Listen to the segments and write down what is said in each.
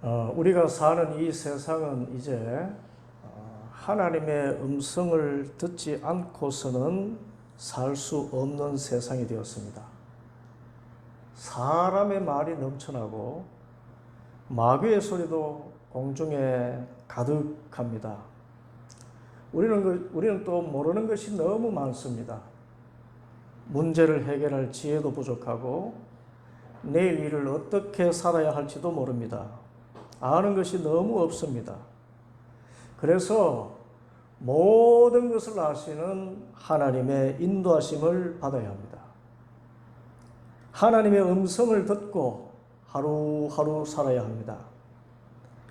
우리가 사는 이 세상은 이제 하나님의 음성을 듣지 않고서는 살 수 없는 세상이 되었습니다. 사람의 말이 넘쳐나고 마귀의 소리도 공중에 가득합니다. 우리는 또 모르는 것이 너무 많습니다. 문제를 해결할 지혜도 부족하고 내일 일을 어떻게 살아야 할지도 모릅니다. 아는 것이 너무 없습니다. 그래서 모든 것을 아시는 하나님의 인도하심을 받아야 합니다. 하나님의 음성을 듣고 하루하루 살아야 합니다.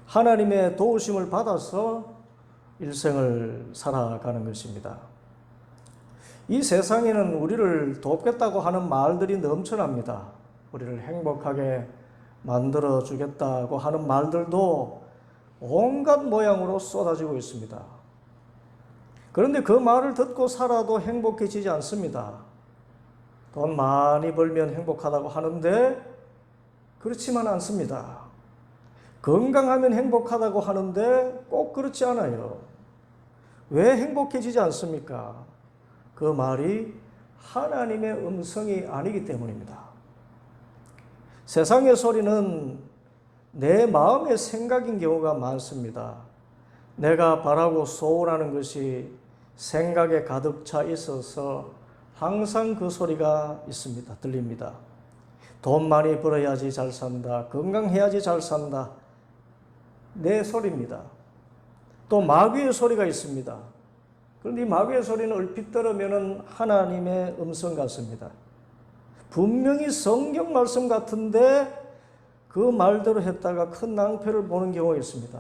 하나님의 도우심을 받아서 일생을 살아가는 것입니다. 이 세상에는 우리를 돕겠다고 하는 말들이 넘쳐납니다. 우리를 행복하게 만들어 주겠다고 하는 말들도 온갖 모양으로 쏟아지고 있습니다. 그런데 그 말을 듣고 살아도 행복해지지 않습니다. 돈 많이 벌면 행복하다고 하는데 그렇지만 않습니다. 건강하면 행복하다고 하는데 꼭 그렇지 않아요. 왜 행복해지지 않습니까? 그 말이 하나님의 음성이 아니기 때문입니다. 세상의 소리는 내 마음의 생각인 경우가 많습니다. 내가 바라고 소원하는 것이 생각에 가득 차 있어서 항상 그 소리가 있습니다. 들립니다. 돈 많이 벌어야지 잘 산다. 건강해야지 잘 산다. 내 소리입니다. 또 마귀의 소리가 있습니다. 그런데 이 마귀의 소리는 얼핏 들으면 하나님의 음성 같습니다. 분명히 성경 말씀 같은데 그 말대로 했다가 큰 낭패를 보는 경우가 있습니다.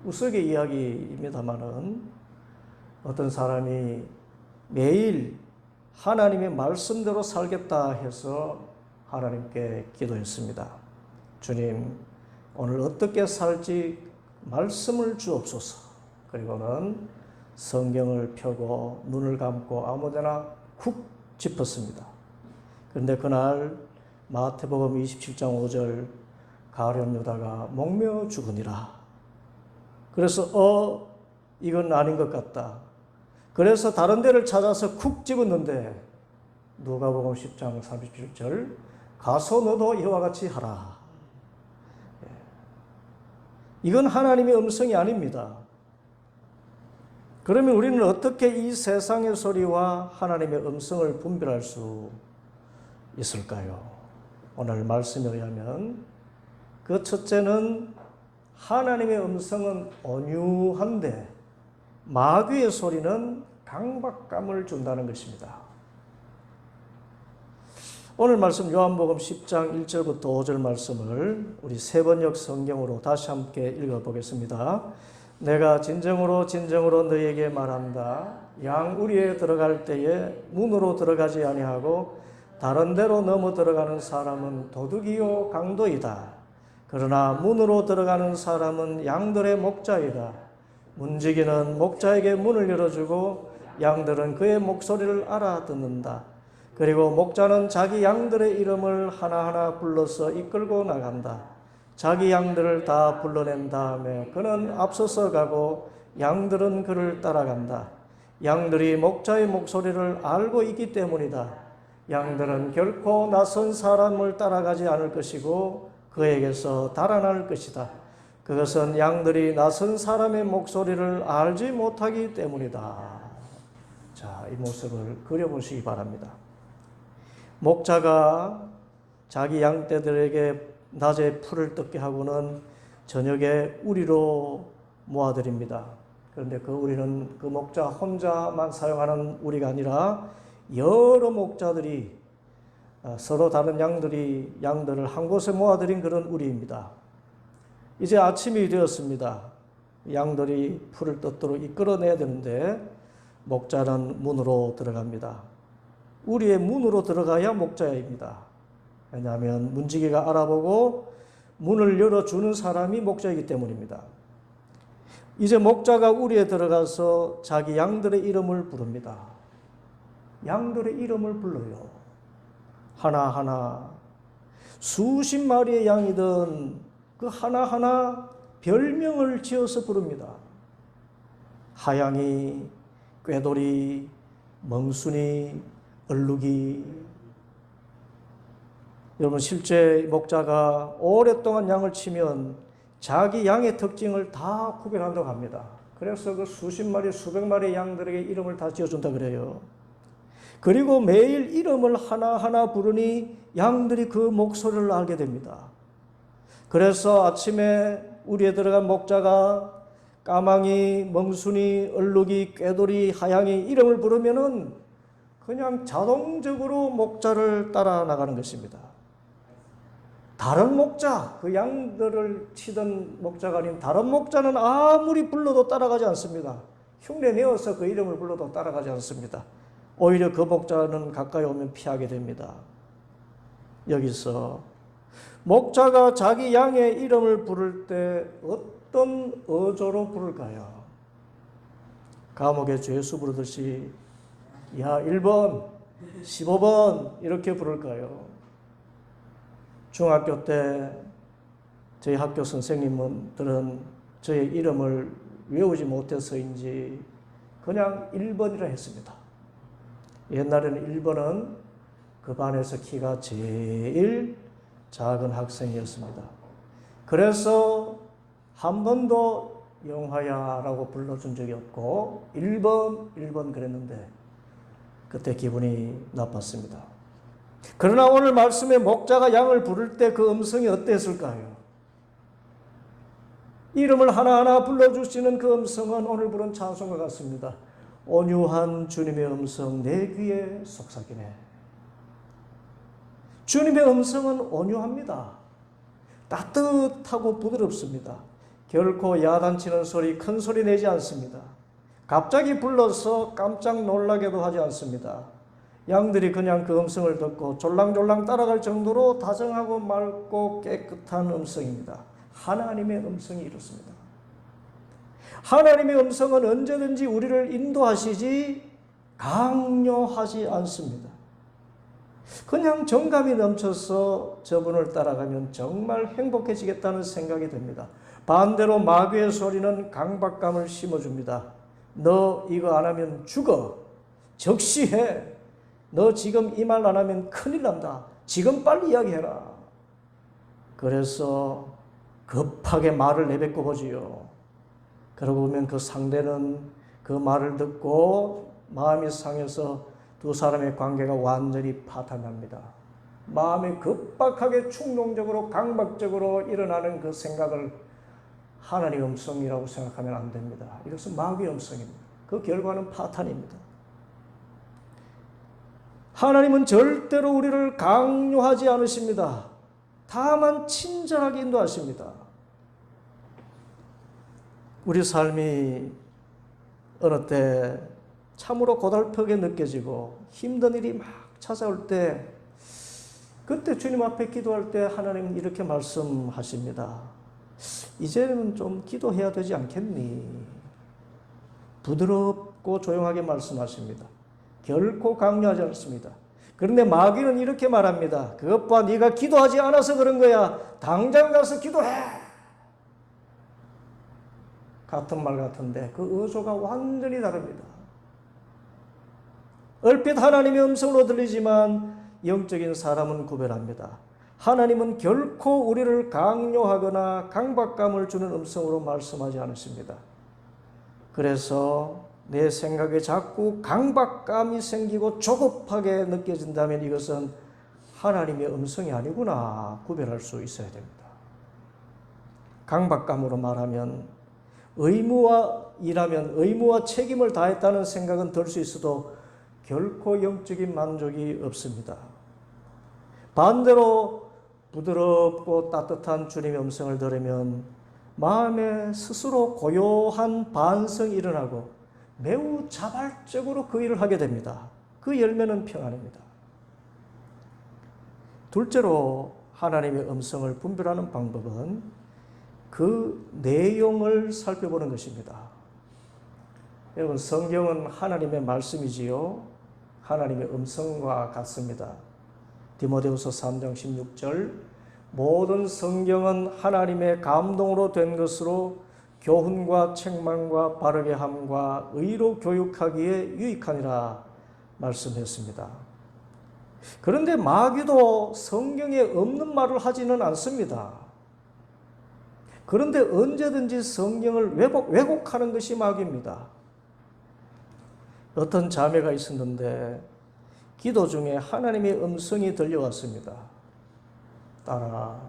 우스갯 이야기입니다만은 어떤 사람이 매일 하나님의 말씀대로 살겠다 해서 하나님께 기도했습니다. 주님, 오늘 어떻게 살지 말씀을 주옵소서. 그리고는 성경을 펴고 눈을 감고 아무데나 쿡 짚었습니다. 그런데 그날 마태복음 27장 5절 가룟 유다가 목매어 죽으니라. 그래서 이건 아닌 것 같다. 그래서 다른 데를 찾아서 쿡 집었는데 누가복음 10장 37절 가서 너도 이와 같이 하라. 이건 하나님의 음성이 아닙니다. 그러면 우리는 어떻게 이 세상의 소리와 하나님의 음성을 분별할 수 있을까요? 오늘 말씀에 의하면 그 첫째는 하나님의 음성은 온유한데 마귀의 소리는 강박감을 준다는 것입니다. 오늘 말씀 요한복음 10장 1절부터 5절 말씀을 우리 세번역 성경으로 다시 함께 읽어보겠습니다. 내가 진정으로 진정으로 너희에게 말한다. 양 우리에 들어갈 때에 문으로 들어가지 아니하고 다른 데로 넘어 들어가는 사람은 도둑이요 강도이다. 그러나 문으로 들어가는 사람은 양들의 목자이다. 문지기는 목자에게 문을 열어주고 양들은 그의 목소리를 알아듣는다. 그리고 목자는 자기 양들의 이름을 하나하나 불러서 이끌고 나간다. 자기 양들을 다 불러낸 다음에 그는 앞서서 가고 양들은 그를 따라간다. 양들이 목자의 목소리를 알고 있기 때문이다. 양들은 결코 낯선 사람을 따라가지 않을 것이고 그에게서 달아날 것이다. 그것은 양들이 낯선 사람의 목소리를 알지 못하기 때문이다. 자, 이 모습을 그려보시기 바랍니다. 목자가 자기 양떼들에게 낮에 풀을 뜯게 하고는 저녁에 우리로 모아드립니다. 그런데 그 우리는 그 목자 혼자만 사용하는 우리가 아니라 여러 목자들이 서로 다른 양들을 한 곳에 모아들인 그런 우리입니다. 이제 아침이 되었습니다. 양들이 풀을 뜯도록 이끌어내야 되는데 목자는 문으로 들어갑니다. 우리의 문으로 들어가야 목자입니다. 왜냐하면 문지기가 알아보고 문을 열어주는 사람이 목자이기 때문입니다. 이제 목자가 우리에 들어가서 자기 양들의 이름을 부릅니다. 양들의 이름을 불러요. 하나하나 수십 마리의 양이든 그 하나하나 별명을 지어서 부릅니다. 하양이, 꾀돌이, 멍순이, 얼룩이. 여러분, 실제 목자가 오랫동안 양을 치면 자기 양의 특징을 다 구별한다고 합니다. 그래서 그 수십 마리, 수백 마리 양들에게 이름을 다 지어준다 그래요. 그리고 매일 이름을 하나하나 부르니 양들이 그 목소리를 알게 됩니다. 그래서 아침에 우리에 들어간 목자가 까망이, 멍순이, 얼룩이, 꾀돌이, 하양이 이름을 부르면은 그냥 자동적으로 목자를 따라 나가는 것입니다. 다른 목자, 그 양들을 치던 목자가 아닌 다른 목자는 아무리 불러도 따라가지 않습니다. 흉내 내어서 그 이름을 불러도 따라가지 않습니다. 오히려 그 목자는 가까이 오면 피하게 됩니다. 여기서 목자가 자기 양의 이름을 부를 때 어떤 어조로 부를까요? 감옥에 죄수 부르듯이 야 1번, 15번 이렇게 부를까요? 중학교 때 저희 학교 선생님들은 저의 이름을 외우지 못해서인지 그냥 1번이라 했습니다. 옛날에는 1번은 그 반에서 키가 제일 작은 학생이었습니다. 그래서 한 번도 영화야라고 불러준 적이 없고 1번 그랬는데 그때 기분이 나빴습니다. 그러나 오늘 말씀에 목자가 양을 부를 때 그 음성이 어땠을까요? 이름을 하나하나 불러주시는 그 음성은 오늘 부른 찬송과 같습니다. 온유한 주님의 음성 내 귀에 속삭이네. 주님의 음성은 온유합니다. 따뜻하고 부드럽습니다. 결코 야단치는 소리, 큰 소리 내지 않습니다. 갑자기 불러서 깜짝 놀라게도 하지 않습니다. 양들이 그냥 그 음성을 듣고 졸랑졸랑 따라갈 정도로 다정하고 맑고 깨끗한 음성입니다. 하나님의 음성이 이렇습니다. 하나님의 음성은 언제든지 우리를 인도하시지 강요하지 않습니다. 그냥 정감이 넘쳐서 저분을 따라가면 정말 행복해지겠다는 생각이 듭니다. 반대로 마귀의 소리는 강박감을 심어줍니다. 너 이거 안 하면 죽어. 적시해. 너 지금 이 말 안 하면 큰일 난다. 지금 빨리 이야기해라. 그래서 급하게 말을 내뱉고 보지요. 그러고 보면 그 상대는 그 말을 듣고 마음이 상해서 두 사람의 관계가 완전히 파탄납니다. 마음이 급박하게 충동적으로 강박적으로 일어나는 그 생각을 하나님의 음성이라고 생각하면 안 됩니다. 이것은 마귀의 음성입니다. 그 결과는 파탄입니다. 하나님은 절대로 우리를 강요하지 않으십니다. 다만 친절하게 인도하십니다. 우리 삶이 어느 때 참으로 고달프게 느껴지고 힘든 일이 막 찾아올 때 그때 주님 앞에 기도할 때 하나님은 이렇게 말씀하십니다. 이제는 좀 기도해야 되지 않겠니? 부드럽고 조용하게 말씀하십니다. 결코 강요하지 않습니다. 그런데 마귀는 이렇게 말합니다. 그것 봐, 네가 기도하지 않아서 그런 거야. 당장 가서 기도해. 같은 말 같은데 그 어조가 완전히 다릅니다. 얼핏 하나님의 음성으로 들리지만 영적인 사람은 구별합니다. 하나님은 결코 우리를 강요하거나 강박감을 주는 음성으로 말씀하지 않으십니다. 그래서 내 생각에 자꾸 강박감이 생기고 조급하게 느껴진다면 이것은 하나님의 음성이 아니구나 구별할 수 있어야 됩니다. 강박감으로 말하면 의무와 책임을 다했다는 생각은 들 수 있어도 결코 영적인 만족이 없습니다. 반대로 부드럽고 따뜻한 주님의 음성을 들으면 마음에 스스로 고요한 반성이 일어나고 매우 자발적으로 그 일을 하게 됩니다. 그 열매는 평안입니다. 둘째로 하나님의 음성을 분별하는 방법은 그 내용을 살펴보는 것입니다. 여러분, 성경은 하나님의 말씀이지요. 하나님의 음성과 같습니다. 디모데후서 3장 16절 모든 성경은 하나님의 감동으로 된 것으로 교훈과 책망과 바르게 함과 의로 교육하기에 유익하니라 말씀했습니다. 그런데 마귀도 성경에 없는 말을 하지는 않습니다. 그런데 언제든지 성경을 왜곡하는 것이 마귀입니다. 어떤 자매가 있었는데 기도 중에 하나님의 음성이 들려왔습니다. 딸아,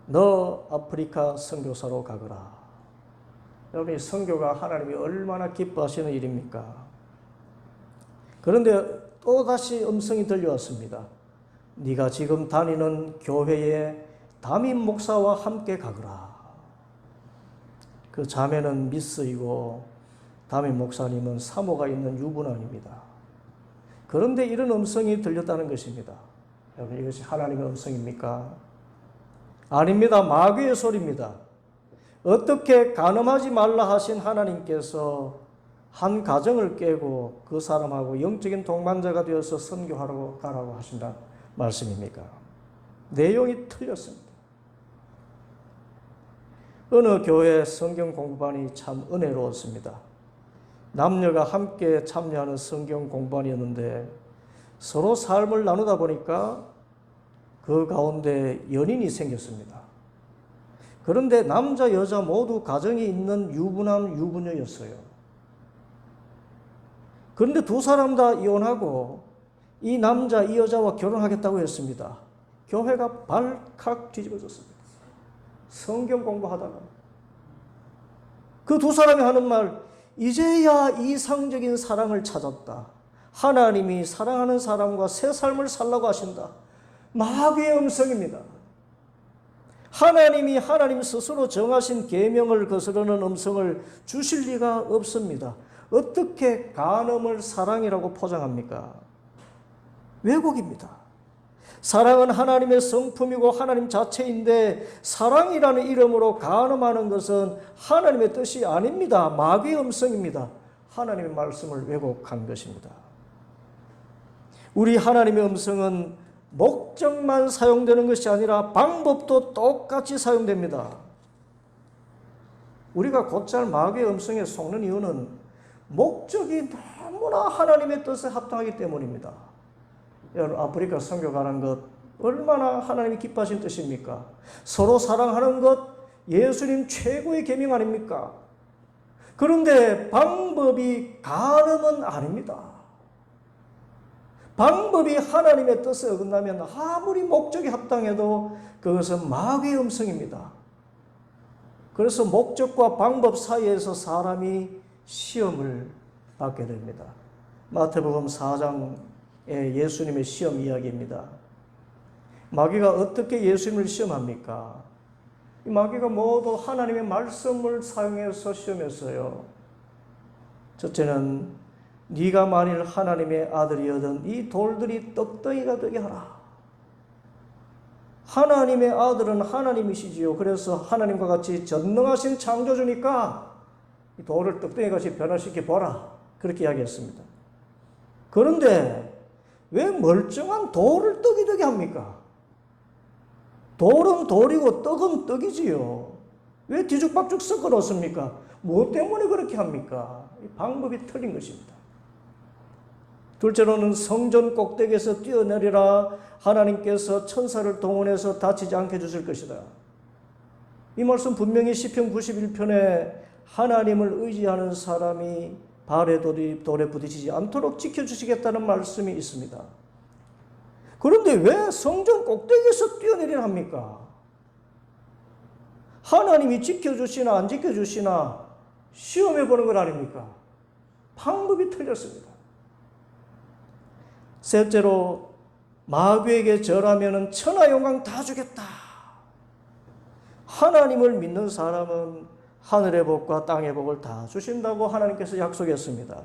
너 아프리카 선교사로 가거라. 여러분, 이 선교가 하나님이 얼마나 기뻐하시는 일입니까? 그런데 또다시 음성이 들려왔습니다. 네가 지금 다니는 교회에 담임 목사와 함께 가거라. 그 자매는 미스이고 담임 목사님은 사모가 있는 유부남입니다. 그런데 이런 음성이 들렸다는 것입니다. 여러분, 이것이 하나님의 음성입니까? 아닙니다. 마귀의 소리입니다. 어떻게 간음하지 말라 하신 하나님께서 한 가정을 깨고 그 사람하고 영적인 동반자가 되어서 선교하러 가라고 하신다는 말씀입니까? 내용이 틀렸습니다. 어느 교회 성경 공부반이 참 은혜로웠습니다. 남녀가 함께 참여하는 성경 공부반이었는데 서로 삶을 나누다 보니까 그 가운데 연인이 생겼습니다. 그런데 남자 여자 모두 가정이 있는 유부남 유부녀였어요. 그런데 두 사람 다 이혼하고 이 남자 이 여자와 결혼하겠다고 했습니다. 교회가 발칵 뒤집어졌습니다. 성경 공부하다가 그 두 사람이 하는 말, 이제야 이상적인 사랑을 찾았다. 하나님이 사랑하는 사람과 새 삶을 살라고 하신다. 마귀의 음성입니다. 하나님이 하나님 스스로 정하신 계명을 거스르는 음성을 주실 리가 없습니다. 어떻게 간음을 사랑이라고 포장합니까? 왜곡입니다. 사랑은 하나님의 성품이고 하나님 자체인데 사랑이라는 이름으로 간음하는 것은 하나님의 뜻이 아닙니다. 마귀의 음성입니다. 하나님의 말씀을 왜곡한 것입니다. 우리 하나님의 음성은 목적만 사용되는 것이 아니라 방법도 똑같이 사용됩니다. 우리가 곧잘 마귀의 음성에 속는 이유는 목적이 너무나 하나님의 뜻에 합당하기 때문입니다. 여러분, 아프리카 선교 가는 것 얼마나 하나님이 기뻐하신 뜻입니까? 서로 사랑하는 것 예수님 최고의 계명 아닙니까? 그런데 방법이 간음은 아닙니다. 방법이 하나님의 뜻에 어긋나면 아무리 목적이 합당해도 그것은 마귀의 음성입니다. 그래서 목적과 방법 사이에서 사람이 시험을 받게 됩니다. 마태복음 4장 예수님의 시험 이야기입니다. 마귀가 어떻게 예수님을 시험합니까? 이 마귀가 모두 하나님의 말씀을 사용해서 시험했어요. 첫째는 네가 만일 하나님의 아들이거든 이 돌들이 떡덩이가 되게 하라. 하나님의 아들은 하나님이시지요. 그래서 하나님과 같이 전능하신 창조주니까 이 돌을 떡덩이같이 변화시켜 보라. 그렇게 이야기했습니다. 그런데 왜 멀쩡한 돌을 떡이 되게 합니까? 돌은 돌이고 떡은 떡이지요. 왜 뒤죽박죽 섞어 놓습니까? 무엇 때문에 그렇게 합니까? 방법이 틀린 것입니다. 둘째로는 성전 꼭대기에서 뛰어내리라. 하나님께서 천사를 동원해서 다치지 않게 해주실 것이다. 이 말씀 분명히 시편 91편에 하나님을 의지하는 사람이 발에 돌에 부딪히지 않도록 지켜주시겠다는 말씀이 있습니다. 그런데 왜 성전 꼭대기에서 뛰어내리라 합니까? 하나님이 지켜주시나 안 지켜주시나 시험해 보는 것 아닙니까? 방법이 틀렸습니다. 셋째로 마귀에게 절하면 천하 영광 다 주겠다. 하나님을 믿는 사람은 하늘의 복과 땅의 복을 다 주신다고 하나님께서 약속했습니다.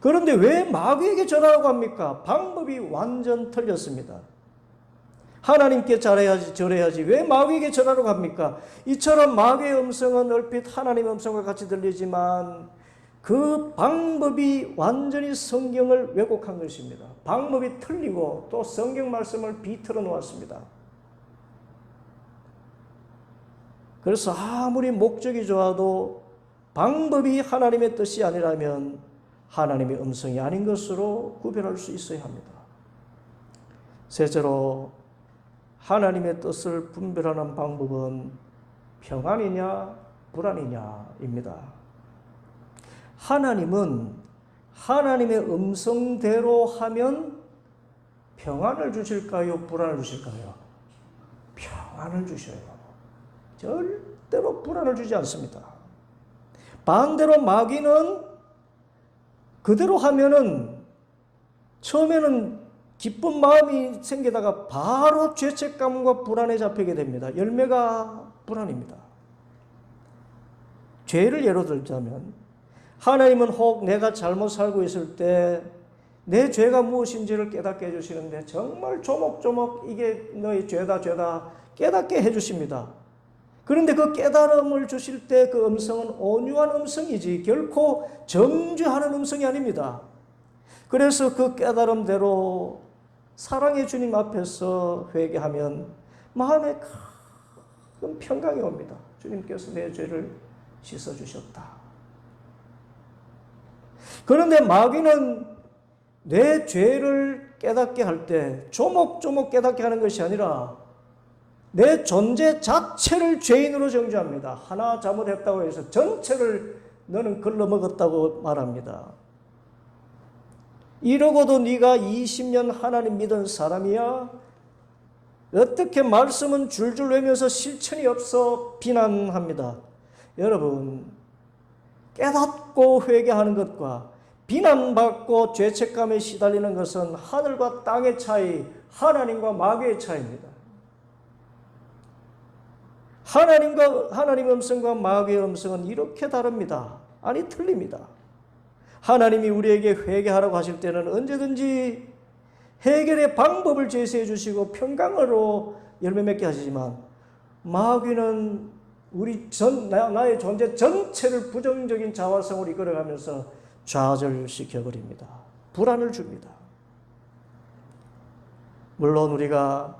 그런데 왜 마귀에게 절하라고 합니까? 방법이 완전 틀렸습니다. 하나님께 절해야지 왜 마귀에게 절하라고 합니까? 이처럼 마귀의 음성은 얼핏 하나님의 음성과 같이 들리지만 그 방법이 완전히 성경을 왜곡한 것입니다. 방법이 틀리고 또 성경 말씀을 비틀어 놓았습니다. 그래서 아무리 목적이 좋아도 방법이 하나님의 뜻이 아니라면 하나님의 음성이 아닌 것으로 구별할 수 있어야 합니다. 셋째로 하나님의 뜻을 분별하는 방법은 평안이냐 불안이냐입니다. 하나님은 하나님의 음성대로 하면 평안을 주실까요? 불안을 주실까요? 평안을 주셔요. 절대로 불안을 주지 않습니다. 반대로 마귀는 그대로 하면은 처음에는 기쁜 마음이 생기다가 바로 죄책감과 불안에 잡히게 됩니다. 열매가 불안입니다. 죄를 예로 들자면 하나님은 혹 내가 잘못 살고 있을 때 내 죄가 무엇인지를 깨닫게 해주시는데 정말 조목조목 이게 너의 죄다 깨닫게 해주십니다. 그런데 그 깨달음을 주실 때 그 음성은 온유한 음성이지 결코 정죄하는 음성이 아닙니다. 그래서 그 깨달음대로 사랑의 주님 앞에서 회개하면 마음에 큰 평강이 옵니다. 주님께서 내 죄를 씻어주셨다. 그런데 마귀는 내 죄를 깨닫게 할 때 조목조목 깨닫게 하는 것이 아니라 내 존재 자체를 죄인으로 정죄합니다. 하나 잘못했다고 해서 전체를 너는 걸러먹었다고 말합니다. 이러고도 네가 20년 하나님 믿은 사람이야? 어떻게 말씀은 줄줄 외면서 실천이 없어 비난합니다. 여러분, 깨닫고 회개하는 것과 비난받고 죄책감에 시달리는 것은 하늘과 땅의 차이, 하나님과 마귀의 차이입니다. 하나님의 음성과 마귀의 음성은 이렇게 다릅니다. 아니, 틀립니다. 하나님이 우리에게 회개하라고 하실 때는 언제든지 해결의 방법을 제시해 주시고 평강으로 열매 맺게 하시지만 마귀는 나의 존재 전체를 부정적인 자화성으로 이끌어가면서 좌절시켜버립니다. 불안을 줍니다. 물론 우리가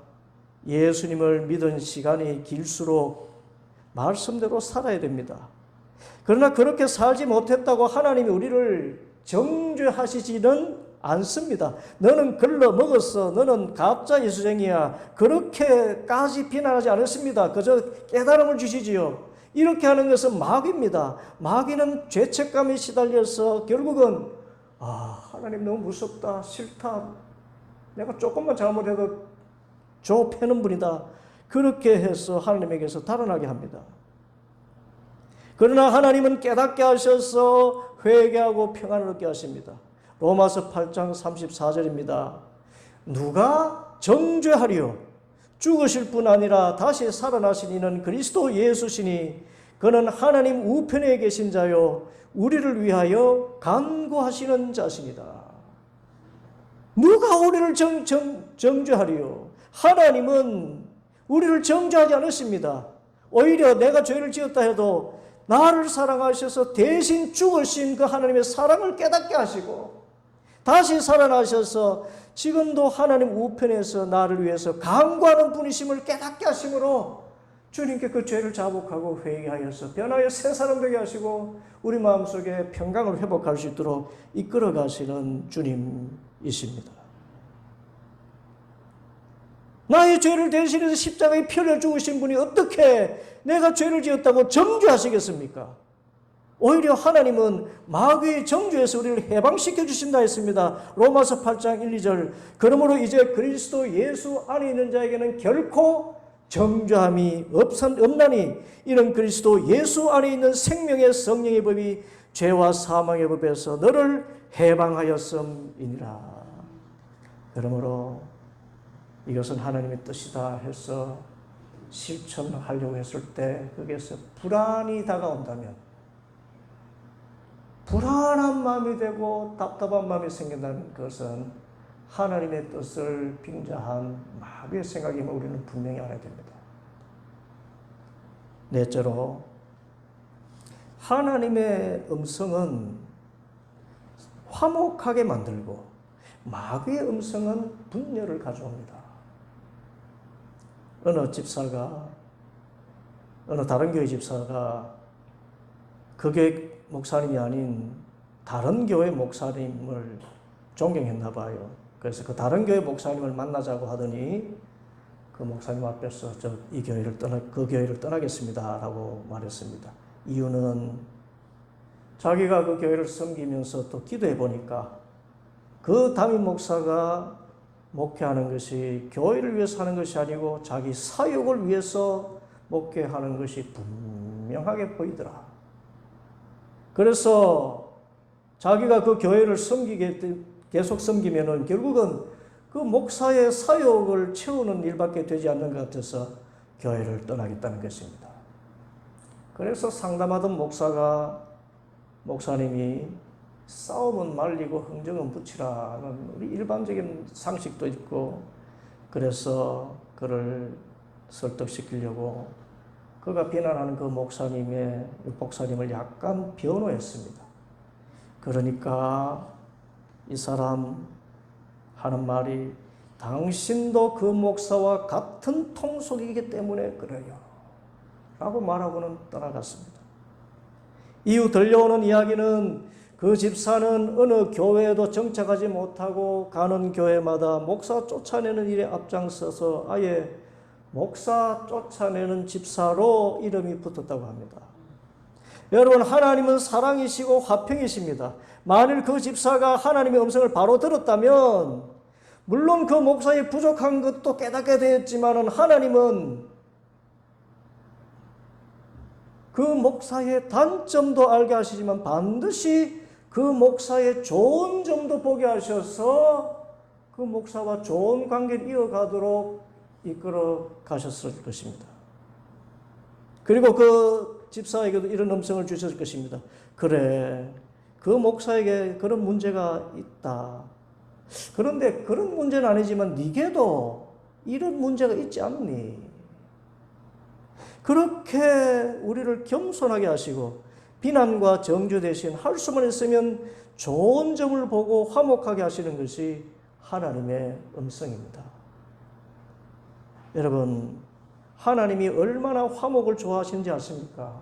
예수님을 믿은 시간이 길수록 말씀대로 살아야 됩니다. 그러나 그렇게 살지 못했다고 하나님이 우리를 정죄하시지는 않습니다. 너는 걸러먹었어. 너는 가짜 예수쟁이야. 그렇게까지 비난하지 않았습니다. 그저 깨달음을 주시지요. 이렇게 하는 것은 마귀입니다. 마귀는 죄책감에 시달려서 결국은 하나님 너무 무섭다. 싫다. 내가 조금만 잘못해도 저 패는 분이다. 그렇게 해서 하나님에게서 달아나게 합니다. 그러나 하나님은 깨닫게 하셔서 회개하고 평안을 얻게 하십니다. 로마서 8장 34절입니다. 누가 정죄하리요? 죽으실 뿐 아니라 다시 살아나신 이는 그리스도 예수시니 그는 하나님 우편에 계신 자요 우리를 위하여 간구하시는 자십니다. 누가 우리를 정죄하리요? 하나님은 우리를 정죄하지 않으십니다. 오히려 내가 죄를 지었다 해도 나를 사랑하셔서 대신 죽으신 그 하나님의 사랑을 깨닫게 하시고 다시 살아나셔서 지금도 하나님 우편에서 나를 위해서 간구하는 분이심을 깨닫게 하심으로 주님께 그 죄를 자복하고 회개하여서 변하여 새 사람 되게 하시고 우리 마음속에 평강을 회복할 수 있도록 이끌어 가시는 주님이십니다. 나의 죄를 대신해서 십자가에 피 흘려 죽으신 분이 어떻게 내가 죄를 지었다고 정죄하시겠습니까? 오히려 하나님은 마귀의 정죄에서 우리를 해방시켜 주신다 했습니다. 로마서 8장 1, 2절. 그러므로 이제 그리스도 예수 안에 있는 자에게는 결코 정죄함이 없나니 이는 그리스도 예수 안에 있는 생명의 성령의 법이 죄와 사망의 법에서 너를 해방하였음이니라. 그러므로 이것은 하나님의 뜻이다 해서 실천하려고 했을 때 거기에서 불안이 다가온다면 불안한 마음이 되고 답답한 마음이 생긴다는 것은 하나님의 뜻을 빙자한 마귀의 생각이면 우리는 분명히 알아야 됩니다. 넷째로 하나님의 음성은 화목하게 만들고 마귀의 음성은 분열을 가져옵니다. 어느 집사가 어느 다른 교회 집사가 그 교회 목사님이 아닌 다른 교회 목사님을 존경했나 봐요. 그래서 그 다른 교회 목사님을 만나자고 하더니 그 목사님 앞에서 그 교회를 떠나겠습니다라고 말했습니다. 이유는 자기가 그 교회를 섬기면서 또 기도해 보니까 그 담임 목사가 목회하는 것이 교회를 위해서 하는 것이 아니고 자기 사역을 위해서 목회하는 것이 분명하게 보이더라. 그래서 자기가 그 교회를 계속 섬기면은 결국은 그 목사의 사역을 채우는 일밖에 되지 않는 것 같아서 교회를 떠나겠다는 것입니다. 그래서 상담하던 목사님이 싸움은 말리고 흥정은 붙이라는 우리 일반적인 상식도 있고, 그래서 그를 설득시키려고 그가 비난하는 그 목사님을 약간 변호했습니다. 그러니까 이 사람 하는 말이 당신도 그 목사와 같은 통속이기 때문에 그래요 라고 말하고는 떠나갔습니다. 이후 들려오는 이야기는 그 집사는 어느 교회에도 정착하지 못하고 가는 교회마다 목사 쫓아내는 일에 앞장서서 아예 목사 쫓아내는 집사로 이름이 붙었다고 합니다. 여러분, 하나님은 사랑이시고 화평이십니다. 만일 그 집사가 하나님의 음성을 바로 들었다면 물론 그 목사의 부족한 것도 깨닫게 되었지만 하나님은 그 목사의 단점도 알게 하시지만 반드시 그 목사의 좋은 점도 보게 하셔서 그 목사와 좋은 관계를 이어가도록 이끌어 가셨을 것입니다. 그리고 그 집사에게도 이런 음성을 주셨을 것입니다. 그래, 그 목사에게 그런 문제가 있다. 그런데 그런 문제는 아니지만 네게도 이런 문제가 있지 않니? 그렇게 우리를 겸손하게 하시고 비난과 정죄 대신 할 수만 있으면 좋은 점을 보고 화목하게 하시는 것이 하나님의 음성입니다. 여러분, 하나님이 얼마나 화목을 좋아하시는지 아십니까?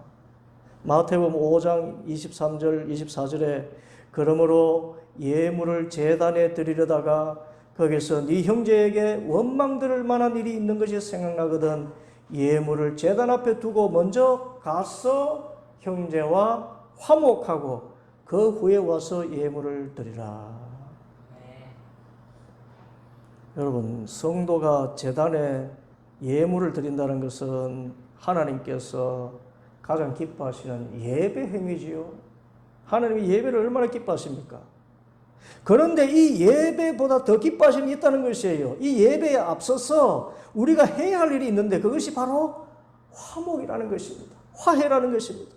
마태복음 5장 23절 24절에 그러므로 예물을 제단에 드리려다가 거기서 네 형제에게 원망 들을 만한 일이 있는 것이 생각나거든 예물을 제단 앞에 두고 먼저 가서 형제와 화목하고 그 후에 와서 예물을 드리라. 여러분, 성도가 제단에 예물을 드린다는 것은 하나님께서 가장 기뻐하시는 예배 행위지요. 하나님이 예배를 얼마나 기뻐하십니까? 그런데 이 예배보다 더 기뻐하심이 있다는 것이에요. 이 예배에 앞서서 우리가 해야 할 일이 있는데 그것이 바로 화목이라는 것입니다. 화해라는 것입니다.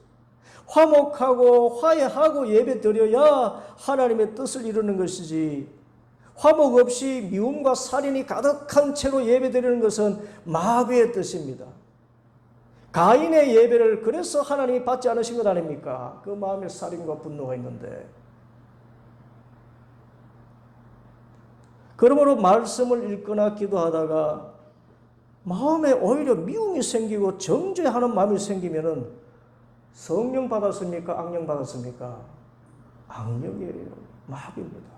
화목하고 화해하고 예배 드려야 하나님의 뜻을 이루는 것이지, 화목 없이 미움과 살인이 가득한 채로 예배 드리는 것은 마귀의 뜻입니다. 가인의 예배를 그래서 하나님이 받지 않으신 것 아닙니까? 그 마음에 살인과 분노가 있는데. 그러므로 말씀을 읽거나 기도하다가 마음에 오히려 미움이 생기고 정죄하는 마음이 생기면은 성령 받았습니까? 악령 받았습니까? 악령이에요. 마귀입니다.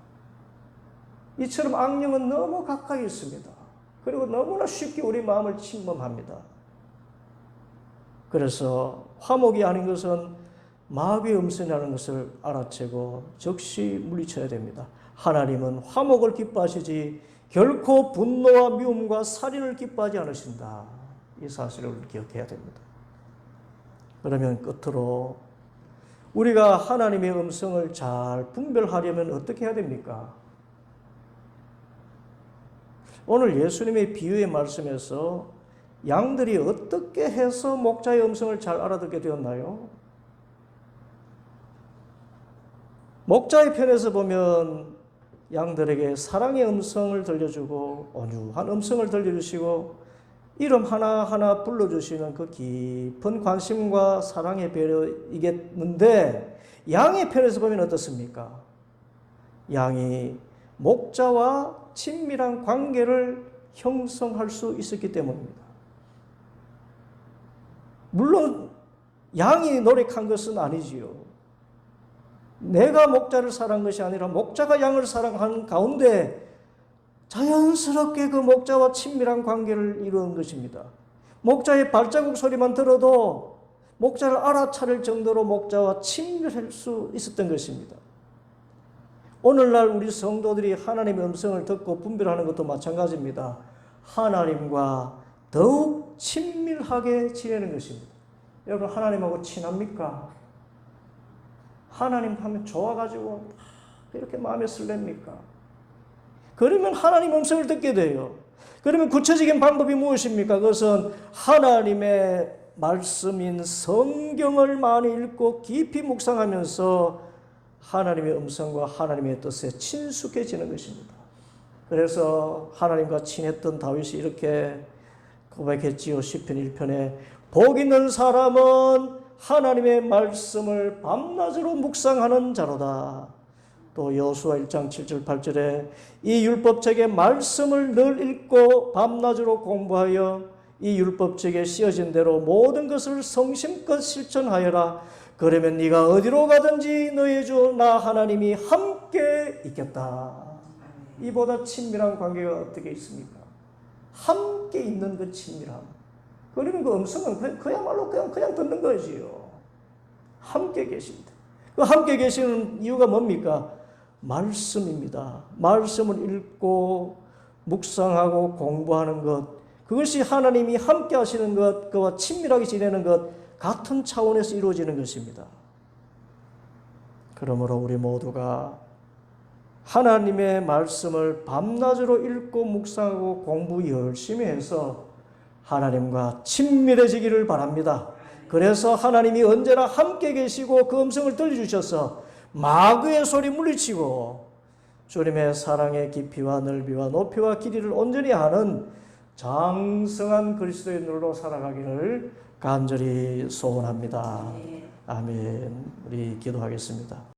이처럼 악령은 너무 가까이 있습니다. 그리고 너무나 쉽게 우리 마음을 침범합니다. 그래서 화목이 아닌 것은 마귀의 음성이라는 것을 알아채고 즉시 물리쳐야 됩니다. 하나님은 화목을 기뻐하시지 결코 분노와 미움과 살인을 기뻐하지 않으신다. 이 사실을 기억해야 됩니다. 그러면 끝으로 우리가 하나님의 음성을 잘 분별하려면 어떻게 해야 됩니까? 오늘 예수님의 비유의 말씀에서 양들이 어떻게 해서 목자의 음성을 잘 알아듣게 되었나요? 목자의 편에서 보면 양들에게 사랑의 음성을 들려주고 온유한 음성을 들려주시고 이름 하나하나 불러주시는 그 깊은 관심과 사랑의 배려이겠는데, 양의 편에서 보면 어떻습니까? 양이 목자와 친밀한 관계를 형성할 수 있었기 때문입니다. 물론 양이 노력한 것은 아니지요. 내가 목자를 사랑한 것이 아니라 목자가 양을 사랑하는 가운데 자연스럽게 그 목자와 친밀한 관계를 이루는 것입니다. 목자의 발자국 소리만 들어도 목자를 알아차릴 정도로 목자와 친밀할 수 있었던 것입니다. 오늘날 우리 성도들이 하나님의 음성을 듣고 분별하는 것도 마찬가지입니다. 하나님과 더욱 친밀하게 지내는 것입니다. 여러분, 하나님하고 친합니까? 하나님 하면 좋아가지고 이렇게 마음에 설렙니까? 그러면 하나님 음성을 듣게 돼요. 그러면 구체적인 방법이 무엇입니까? 그것은 하나님의 말씀인 성경을 많이 읽고 깊이 묵상하면서 하나님의 음성과 하나님의 뜻에 친숙해지는 것입니다. 그래서 하나님과 친했던 다윗이 이렇게 고백했지요. 시편 1편에 복 있는 사람은 하나님의 말씀을 밤낮으로 묵상하는 자로다. 또 여호수아 1장 7절 8절에 이 율법책의 말씀을 늘 읽고 밤낮으로 공부하여 이 율법책에 씌어진 대로 모든 것을 성심껏 실천하여라. 그러면 네가 어디로 가든지 너의 주 나 하나님이 함께 있겠다. 이보다 친밀한 관계가 어떻게 있습니까? 함께 있는 그 친밀함. 그러면 그 음성은 그야말로 그냥 듣는 거지요. 함께 계십니다. 그 함께 계시는 이유가 뭡니까? 말씀입니다. 말씀을 읽고 묵상하고 공부하는 것, 그것이 하나님이 함께 하시는 것, 그와 친밀하게 지내는 것, 같은 차원에서 이루어지는 것입니다. 그러므로 우리 모두가 하나님의 말씀을 밤낮으로 읽고 묵상하고 공부 열심히 해서 하나님과 친밀해지기를 바랍니다. 그래서 하나님이 언제나 함께 계시고 그 음성을 들려주셔서 마귀의 소리 물리치고 주님의 사랑의 깊이와 넓이와 높이와 길이를 온전히 아는 장성한 그리스도인으로 살아가기를 간절히 소원합니다. 아멘. 우리 기도하겠습니다.